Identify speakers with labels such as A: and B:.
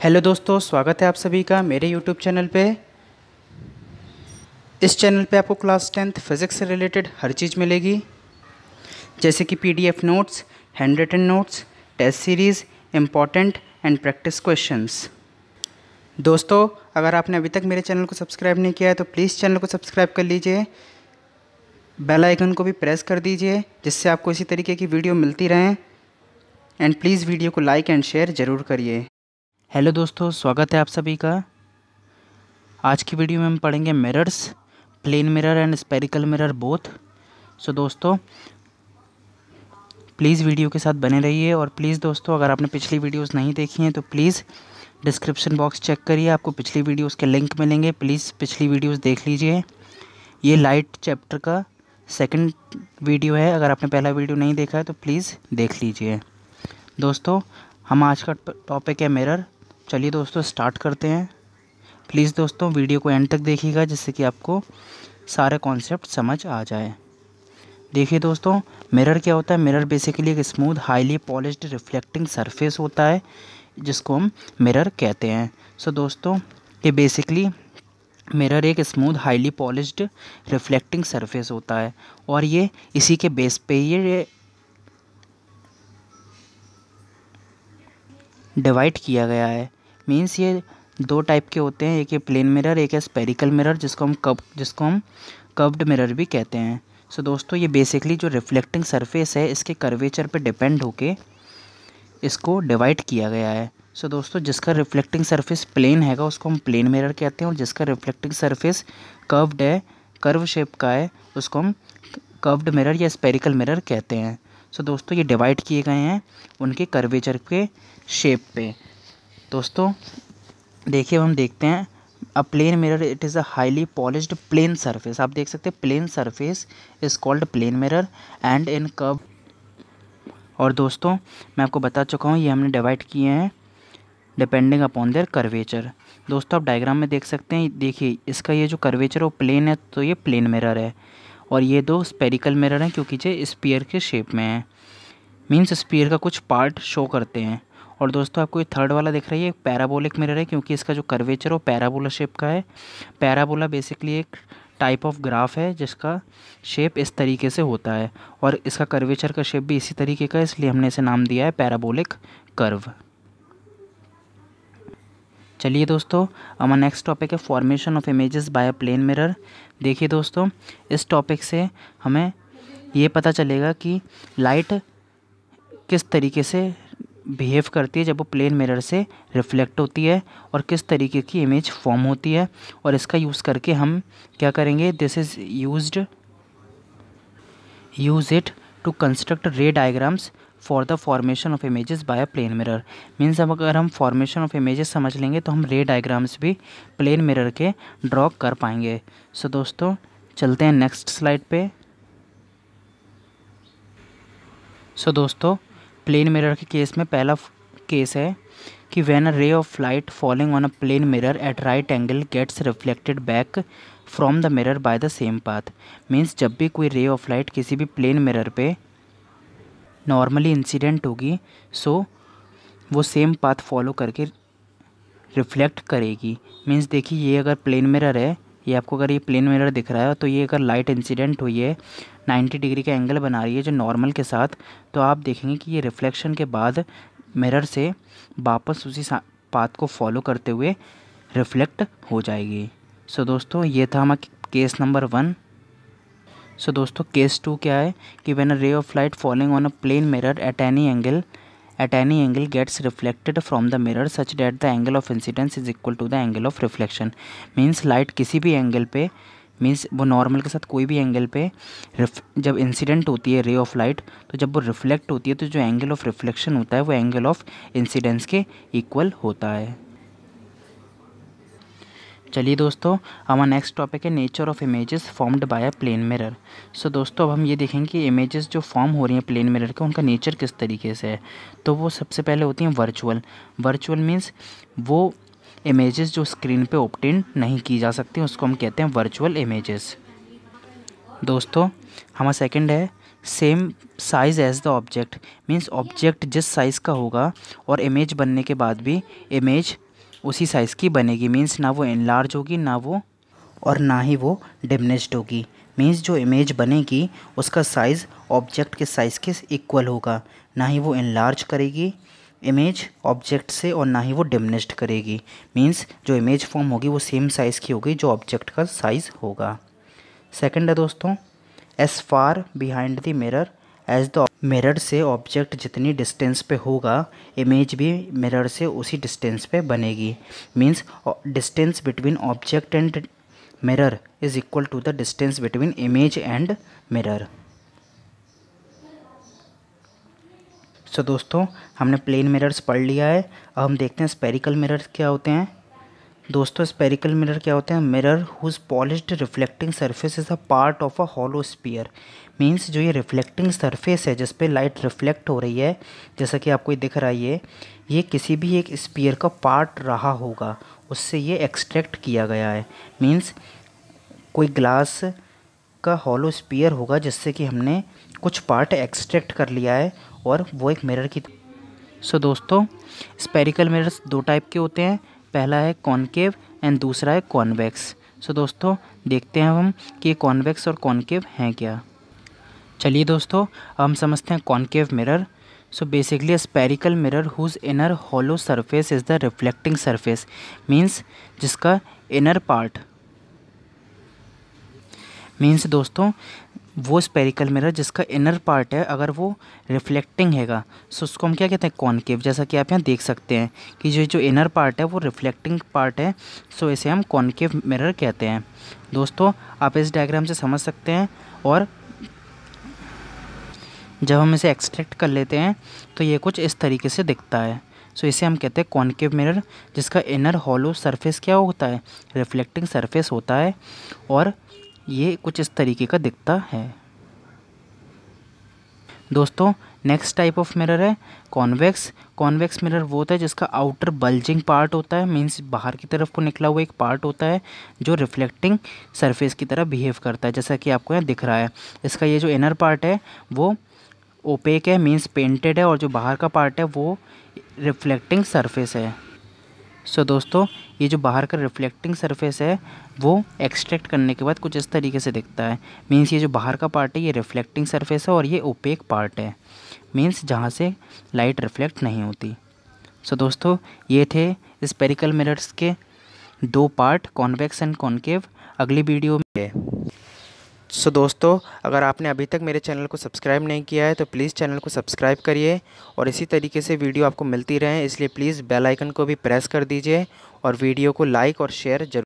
A: Hello दोस्तों, स्वागत है आप सभी का मेरे यूट्यूब चैनल पे। इस चैनल पे आपको क्लास 10th फिज़िक्स से रिलेटेड हर चीज़ मिलेगी, जैसे कि PDF notes, hand written notes, test series, important and practice questions. दोस्तों, अगर आपने अभी तक मेरे चैनल को सब्सक्राइब नहीं किया है तो प्लीज़ चैनल को सब्सक्राइब कर लीजिए, बेल आइकन को भी प्रेस कर दीजिए, जिससे आपको इसी तरीके की वीडियो मिलती रहें। एंड प्लीज़ वीडियो को लाइक एंड शेयर ज़रूर करिए। हेलो दोस्तों, स्वागत है आप सभी का। आज की वीडियो में हम पढ़ेंगे mirrors, plane mirror and spherical mirror both. So दोस्तों, प्लीज़ वीडियो के साथ बने रहिए। और प्लीज़ दोस्तों, अगर आपने पिछली वीडियोस नहीं देखी हैं तो प्लीज़ डिस्क्रिप्शन बॉक्स चेक करिए, आपको पिछली वीडियोस के लिंक मिलेंगे। प्लीज़ पिछली वीडियोस देख लीजिए। ये लाइट चैप्टर का सेकंड वीडियो है, अगर आपने पहला वीडियो नहीं देखा है तो प्लीज़ देख लीजिए। दोस्तों, हम आज का टॉपिक है मिरर। चलिए दोस्तों, स्टार्ट करते हैं। प्लीज़ दोस्तों, वीडियो को एंड तक देखिएगा, जिससे कि आपको सारे कॉन्सेप्ट समझ आ जाए। देखिए दोस्तों, मिरर क्या होता है। मिरर बेसिकली एक smooth highly polished reflecting surface होता है, जिसको हम मिरर कहते हैं। सो दोस्तों, ये बेसिकली मिरर एक smooth highly polished reflecting surface होता है, और ये इसी के बेस पे ये डिवाइड किया गया है। मीन्स ये दो टाइप के होते हैं, एक है प्लेन मिरर, एक है स्पेरिकल मिरर, जिसको हम कर्व्ड मिरर भी कहते हैं। सो दोस्तों, ये बेसिकली जो रिफ्लेक्टिंग सरफेस है, इसके कर्वेचर पे डिपेंड होके इसको डिवाइड किया गया है। सो दोस्तों, जिसका रिफ्लेक्टिंग सरफेस प्लेन हैगा उसको हम प्लेन मिरर कहते हैं, और जिसका रिफ्लेक्टिंग सरफेस कर्व्ड है, कर्व शेप का है, उसको हम कर्व्ड मिरर या स्पेरिकल मिरर कहते हैं। सो दोस्तों, ये डिवाइड किए गए हैं उनके कर्वेचर के शेप पे। दोस्तों देखिए, हम देखते हैं a plane mirror it is a highly polished plane surface. आप देख सकते हैं plane surface is called plane mirror and in curve. और दोस्तों, मैं आपको बता चुका हूँ, ये हमने डिवाइड किए हैं डिपेंडिंग अपॉन देयर कर्वेचर। दोस्तों, आप डायग्राम में देख सकते हैं, देखिए इसका ये जो कर्वेचर है वो प्लेन है, तो ये प्लेन मिरर है। और ये दो स्पेरिकल मिरर हैं, क्योंकि ये स्फीयर के शेप में है, मीन्स स्फीयर का कुछ पार्ट शो करते हैं। और दोस्तों, आपको ये थर्ड वाला दिख रही है, एक पैराबोलिक मिरर है, क्योंकि इसका जो कर्वेचर वो पैराबोला शेप का है। पैराबोला बेसिकली एक टाइप ऑफ ग्राफ है जिसका शेप इस तरीके से होता है, और इसका कर्वेचर का शेप भी इसी तरीके का है, इसलिए हमने इसे नाम दिया है पैराबोलिक कर्व। चलिए दोस्तों, हमारा नेक्स्ट टॉपिक है formation of images by a plane mirror. देखिए दोस्तों, इस टॉपिक से हमें ये पता चलेगा कि लाइट किस तरीके से बिहेव करती है जब वो प्लेन मिरर से रिफ्लेक्ट होती है, और किस तरीके की इमेज फॉर्म होती है। और इसका यूज़ करके हम क्या करेंगे, this is use it to construct ray diagrams for the formation of images by a plane mirror. Means अब अगर हम फॉर्मेशन ऑफ इमेजेस समझ लेंगे तो हम रे डायग्राम्स भी प्लेन मिरर के ड्रॉ कर पाएंगे। सो दोस्तों, चलते हैं नेक्स्ट स्लाइड पे। सो दोस्तों, प्लेन मिरर के केस में पहला केस है कि when a ray of light falling on a plane mirror at right angle gets reflected back from the mirror by the same path. Means जब भी कोई रे ऑफ लाइट किसी भी प्लेन मिरर पे नॉर्मली इंसिडेंट होगी, so वो same path follow करके reflect करेगी। मीन्स देखिए, ये अगर प्लेन मिरर है, ये आपको अगर ये प्लेन मिरर दिख रहा है, तो ये अगर लाइट इंसिडेंट हुई है 90 डिग्री का एंगल बना रही है जो नॉर्मल के साथ, तो आप देखेंगे कि ये रिफ्लेक्शन के बाद मिरर से वापस उसी पाथ को फॉलो करते हुए रिफ्लेक्ट हो जाएगी। सो दोस्तों, ये था हमारा केस नंबर 1। सो दोस्तों, केस 2 क्या है कि when a ray of light falling on a plane mirror at any angle gets reflected from the mirror such that the angle of incidence is equal to the angle of reflection. Means light किसी भी angle पे, means वो normal के साथ कोई भी angle पे जब इंसिडेंट होती है रे ऑफ लाइट, तो जब वो रिफ्लेक्ट होती है तो जो एंगल ऑफ रिफ्लेक्शन होता है वो एंगल ऑफ इंसिडेंस के इक्वल होता है। चलिए दोस्तों, हमारा नेक्स्ट टॉपिक है nature of images formed by a plane mirror. So दोस्तों, अब हम ये देखेंगे कि इमेजेस जो फॉर्म हो रही हैं प्लेन मिरर के, उनका नेचर किस तरीके से है। तो वो सबसे पहले होती हैं वर्चुअल मीन्स वो इमेजेस जो स्क्रीन पे ऑब्टेन नहीं की जा सकती, उसको हम कहते हैं वर्चुअल इमेजेस। दोस्तों, हमारा सेकंड है same size as the object. Means object जिस साइज़ का होगा और इमेज बनने के बाद भी इमेज उसी साइज़ की बनेगी। मीन्स ना वो एनलार्ज होगी ना ही वो डिमिनिश्ड होगी। मीन्स जो इमेज बनेगी उसका साइज़ ऑब्जेक्ट के साइज़ के इक्वल होगा। ना ही वो एनलार्ज करेगी इमेज ऑब्जेक्ट से और ना ही वो डिमिनिश्ड करेगी। मीन्स जो इमेज फॉर्म होगी वो सेम साइज़ की होगी जो ऑब्जेक्ट का साइज़ होगा। सेकंड है दोस्तों, as far behind the mirror as the mirror से ऑब्जेक्ट जितनी डिस्टेंस पे होगा इमेज भी मिरर से उसी डिस्टेंस पे बनेगी। Means distance between object and mirror is equal to the distance between image and mirror. So दोस्तों हमने प्लेन मिरर्स पढ़ लिया है। अब हम देखते हैं स्पेरिकल मिरर्स क्या होते हैं। दोस्तों स्पेरिकल मिरर क्या होते हैं? Mirror whose polished reflecting surface is a part of a hollow sphere. Means जो ये रिफ्लेक्टिंग सरफेस है जिस पे लाइट रिफ्लेक्ट हो रही है, जैसा कि आपको दिख रहा है, ये किसी भी एक स्फीयर का पार्ट रहा होगा, उससे ये एक्सट्रैक्ट किया गया है। मीन्स कोई ग्लास का हॉलो स्फीयर होगा जिससे कि हमने कुछ पार्ट एक्सट्रैक्ट कर लिया है और वो एक मिरर की। सो दोस्तों स्पेरिकल मिरर्स दो टाइप के होते हैं, पहला है कॉनकेव एंड दूसरा है कॉन्वेक्स। सो दोस्तों देखते हैं हम कि ये कॉन्वेक्स और कॉनकेव हैं क्या। चलिए दोस्तों हम समझते हैं concave mirror. So basically spherical mirror whose inner hollow surface is the reflecting surface. Means जिसका इनर पार्ट, मीन्स दोस्तों वो स्पेरिकल मिरर जिसका इनर पार्ट है अगर वो रिफ्लेक्टिंग हैगा, सो उसको हम क्या कहते हैं? कॉनकेव। जैसा कि आप यहाँ देख सकते हैं कि जो इनर पार्ट है वो रिफ्लेक्टिंग पार्ट है, सो इसे हम कॉनकेव मिरर कहते हैं। दोस्तों आप इस डायग्राम से समझ सकते हैं, और जब हम इसे एक्सट्रैक्ट कर लेते हैं तो ये कुछ इस तरीके से दिखता है। सो इसे हम कहते हैं कॉनकेव मिरर, जिसका इनर हॉलो सरफेस क्या होता है? रिफ्लेक्टिंग सरफेस होता है, और ये कुछ इस तरीके का दिखता है। दोस्तों नेक्स्ट टाइप ऑफ मिरर है कॉन्वेक्स। कॉन्वेक्स मिरर वो होता है जिसका आउटर बल्जिंग पार्ट होता है, मीन्स बाहर की तरफ को निकला हुआ एक पार्ट होता है जो रिफ्लेक्टिंग सरफेस की तरह बिहेव करता है, जैसा कि आपको यहाँ दिख रहा है। इसका ये जो इनर पार्ट है वो ओपेक है, मीन्स पेंटेड है, और जो बाहर का पार्ट है वो रिफ्लेक्टिंग सरफेस है। सो दोस्तों ये जो बाहर का रिफ्लेक्टिंग सरफेस है वो एक्सट्रैक्ट करने के बाद कुछ इस तरीके से दिखता है। मीन्स ये जो बाहर का पार्ट है ये रिफ्लेक्टिंग सरफेस है और ये ओपेक पार्ट है, मीन्स जहाँ से लाइट रिफ्लेक्ट नहीं होती। सो दोस्तों ये थे स्पेरिकल मिरर्स के दो पार्ट, कॉन्वेक्स एंड कॉनकेव। अगली वीडियो में सो दोस्तों अगर आपने अभी तक मेरे चैनल को सब्सक्राइब नहीं किया है तो प्लीज़ चैनल को सब्सक्राइब करिए, और इसी तरीके से वीडियो आपको मिलती रहे, इसलिए प्लीज़ बेल आइकन को भी प्रेस कर दीजिए और वीडियो को लाइक और शेयर ज़रूर